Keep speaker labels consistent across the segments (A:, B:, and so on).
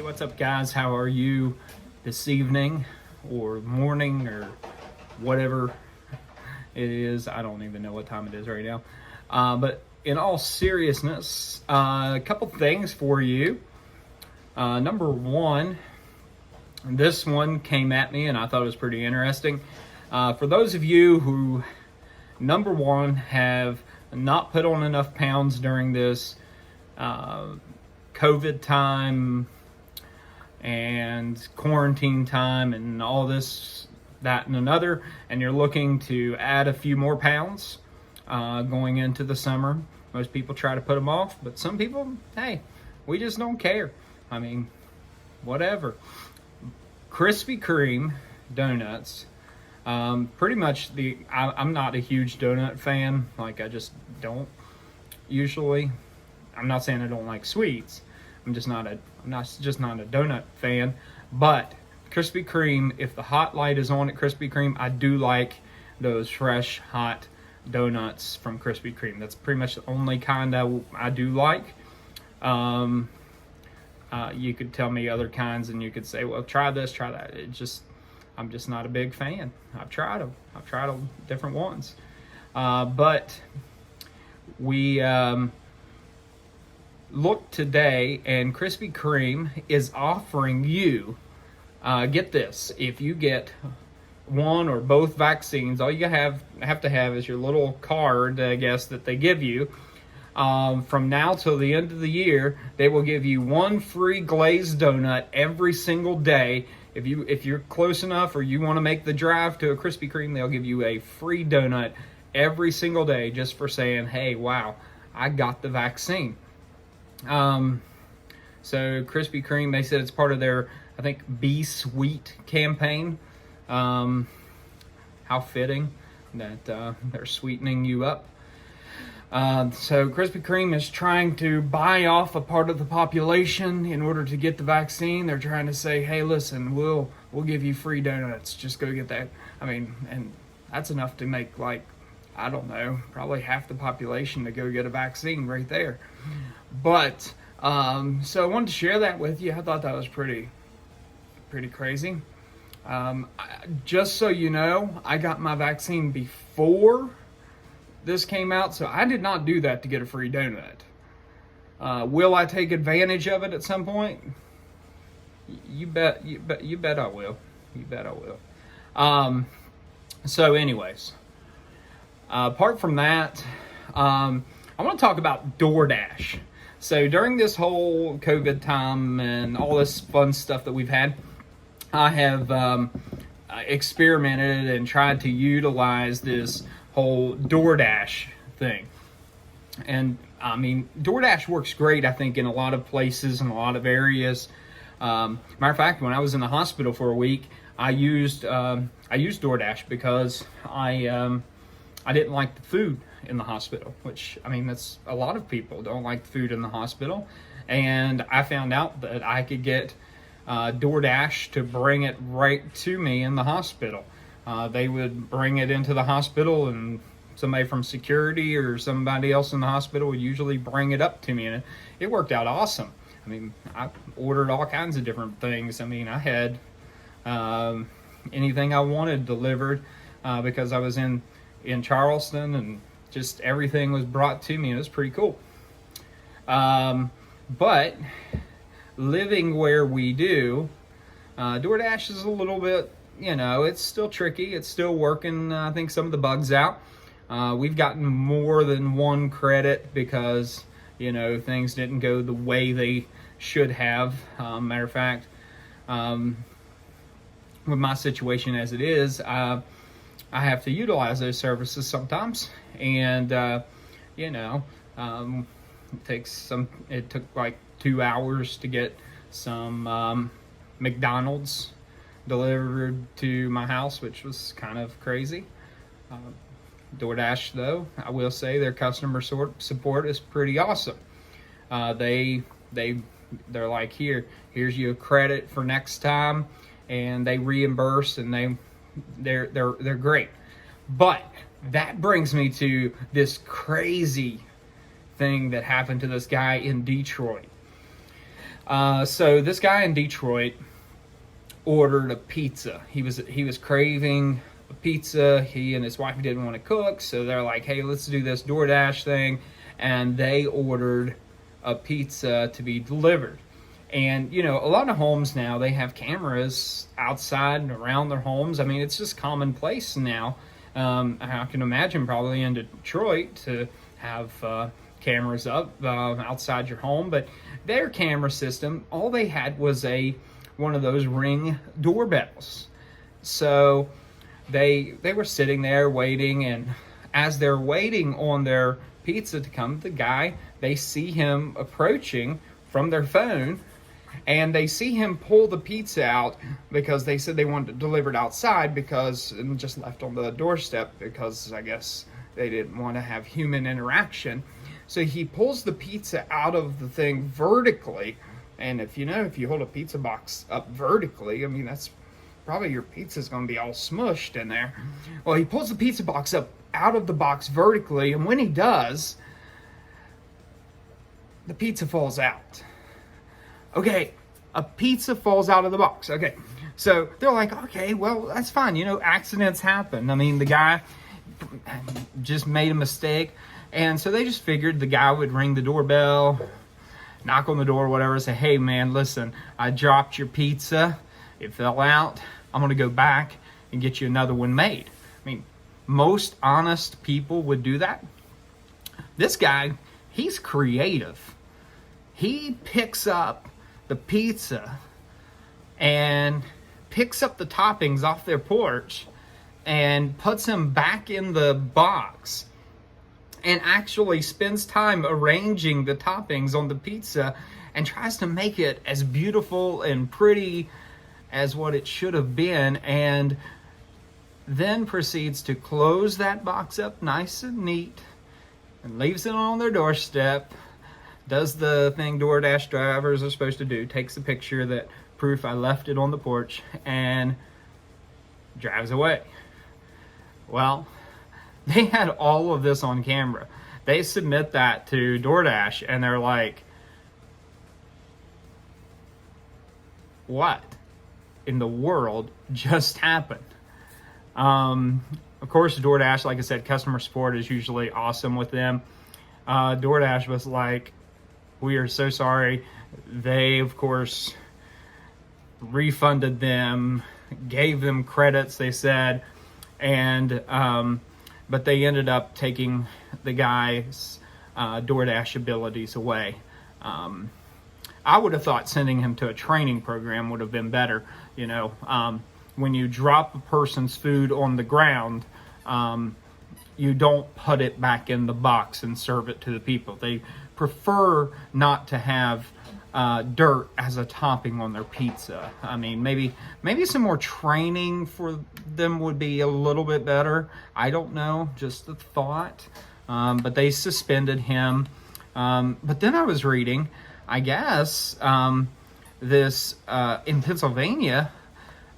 A: Hey, what's up, guys? How are you this evening or morning or whatever it is? I don't even know what time it is right now. But in all seriousness, a couple things for you. Number one, this one came at me and I thought it was pretty interesting. For those of you who, number one, have not put on enough pounds during this COVID time and quarantine time and all this, that, and another, and you're looking to add a few more pounds going into the summer. Most people try to put them off, but some people, hey, we just don't care. I mean, whatever. Krispy Kreme donuts, pretty much I'm not a huge donut fan. Like, I just don't usually. I'm not saying I don't like sweets. I'm just not a donut fan. But Krispy Kreme, if the hot light is on at Krispy Kreme, I do like those fresh, hot donuts from Krispy Kreme. That's pretty much the only kind I do like. You could tell me other kinds and you could say, well, try this, try that. I'm just not a big fan. I've tried them, different ones. But we look today, and Krispy Kreme is offering you, get this, if you get one or both vaccines, all you have to have is your little card, I guess, that they give you. From now till the end of the year, they will give you one free glazed donut every single day. If you're close enough or you want to make the drive to a Krispy Kreme, they'll give you a free donut every single day just for saying, hey, wow, I got the vaccine. So Krispy Kreme, they said it's part of their, I think, Be Sweet campaign. How fitting that they're sweetening you up. So Krispy Kreme is trying to buy off a part of the population in order to get the vaccine. They're trying to say, hey, listen, we'll give you free donuts. Just go get that. I mean, and that's enough to make, like, I don't know, probably half the population to go get a vaccine right there. But, so I wanted to share that with you. I thought that was pretty crazy. Just so you know, I got my vaccine before this came out, so I did not do that to get a free donut. Will I take advantage of it at some point? You bet I will. You bet I will. So anyways, apart from that, I want to talk about DoorDash. So during this whole COVID time and all this fun stuff that we've had, I have experimented and tried to utilize this whole DoorDash thing. And I mean, DoorDash works great, I think, in a lot of places and a lot of areas. Matter of fact, when I was in the hospital for a week, I used DoorDash because I didn't like the food in the hospital, which, I mean, that's a lot of people don't like the food in the hospital. And I found out that I could get DoorDash to bring it right to me in the hospital. They would bring it into the hospital, and somebody from security or somebody else in the hospital would usually bring it up to me, and it worked out awesome. I mean, I ordered all kinds of different things. I mean, I had anything I wanted delivered because I was in Charleston, and just everything was brought to me. It was pretty cool. But living where we do, DoorDash is a little bit, you know, it's still tricky. It's still working, I think, some of the bugs out. We've gotten more than one credit because, you know, things didn't go the way they should have. Matter of fact, with my situation as it is, I have to utilize those services sometimes. And, you know, it took like 2 hours to get some McDonald's delivered to my house, which was kind of crazy. DoorDash, though, I will say their customer support is pretty awesome. They're like, here's your credit for next time, and they reimburse, and they're great. But that brings me to this crazy thing that happened to this guy in Detroit. So this guy in Detroit ordered a pizza. He was craving a pizza. He and his wife didn't want to cook, so they're like, "Hey, let's do this DoorDash thing," and they ordered a pizza to be delivered. And you know, a lot of homes now, they have cameras outside and around their homes. I mean, it's just commonplace now. I can imagine probably in Detroit to have cameras up outside your home, but their camera system, all they had was one of those Ring doorbells. So they were sitting there waiting, and as they're waiting on their pizza to come, the guy, they see him approaching from their phone, and they see him pull the pizza out because they said they wanted it delivered outside and just left on the doorstep because I guess they didn't want to have human interaction. So he pulls the pizza out of the thing vertically. And if you hold a pizza box up vertically, I mean, that's probably your pizza's going to be all smushed in there. Well, he pulls the pizza box up out of the box vertically, and when he does, the pizza falls out. Okay, a pizza falls out of the box. Okay, so they're like, okay, well, that's fine. You know, accidents happen. I mean, the guy just made a mistake. And so they just figured the guy would ring the doorbell, knock on the door, whatever, say, "Hey, man, listen, I dropped your pizza. It fell out. I'm going to go back and get you another one made." I mean, most honest people would do that. This guy, he's creative. He picks up the pizza and picks up the toppings off their porch and puts them back in the box and actually spends time arranging the toppings on the pizza and tries to make it as beautiful and pretty as what it should have been, and then proceeds to close that box up nice and neat and leaves it on their doorstep. Does the thing DoorDash drivers are supposed to do, takes a picture that proof I left it on the porch, and drives away. Well, they had all of this on camera. They submit that to DoorDash, and they're like, what in the world just happened? Of course, DoorDash, like I said, customer support is usually awesome with them. DoorDash was like, "We are so sorry." They, of course, refunded them, gave them credits, they said, and but they ended up taking the guy's DoorDash abilities away. I would have thought sending him to a training program would have been better. You know, when you drop a person's food on the ground, you don't put it back in the box and serve it to the people. They prefer not to have dirt as a topping on their pizza. I mean, maybe some more training for them would be a little bit better. I don't know, just a thought. But they suspended him. But then I was reading, I guess, this in Pennsylvania,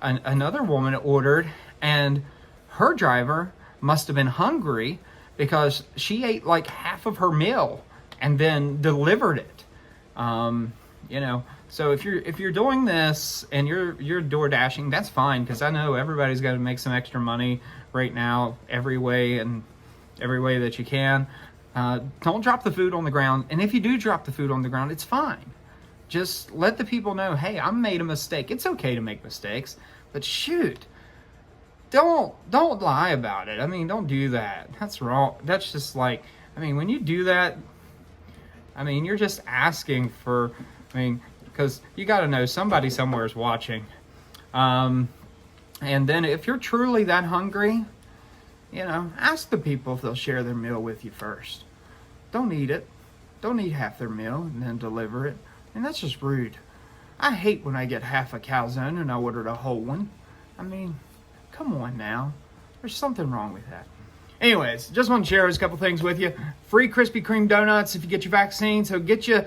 A: another woman ordered, and her driver must have been hungry because she ate like half of her meal and then delivered it. You know, so if you're doing this and you're door dashing, that's fine, because I know everybody's got to make some extra money right now every way that you can. Don't drop the food on the ground, and if you do drop the food on the ground, it's fine. Just let the people know, hey, I made a mistake. It's okay to make mistakes, but shoot, don't lie about it. I mean, don't do that. That's wrong. That's just like, I mean, when you do that, I mean, you're just asking for, because you got to know somebody somewhere is watching. And then if you're truly that hungry, you know, ask the people if they'll share their meal with you first. Don't eat it. Don't eat half their meal and then deliver it. And that's just rude. I hate when I get half a calzone and I ordered a whole one. I mean, come on now. There's something wrong with that. Anyways, just want to share a couple things with you. Free Krispy Kreme donuts if you get your vaccine. So get you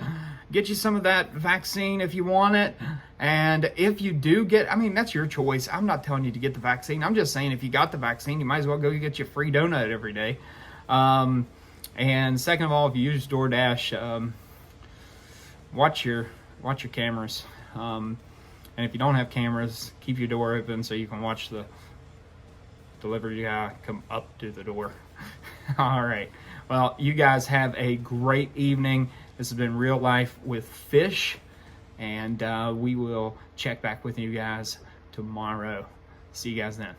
A: some of that vaccine if you want it. And if you do get, I mean, that's your choice. I'm not telling you to get the vaccine. I'm just saying if you got the vaccine, you might as well go get your free donut every day. And second of all, if you use DoorDash, watch your watch your cameras. And if you don't have cameras, keep your door open so you can watch the delivery guy come up to the door. All right. Well, you guys have a great evening. This has been Real Life with Fish, and we will check back with you guys tomorrow. See you guys then.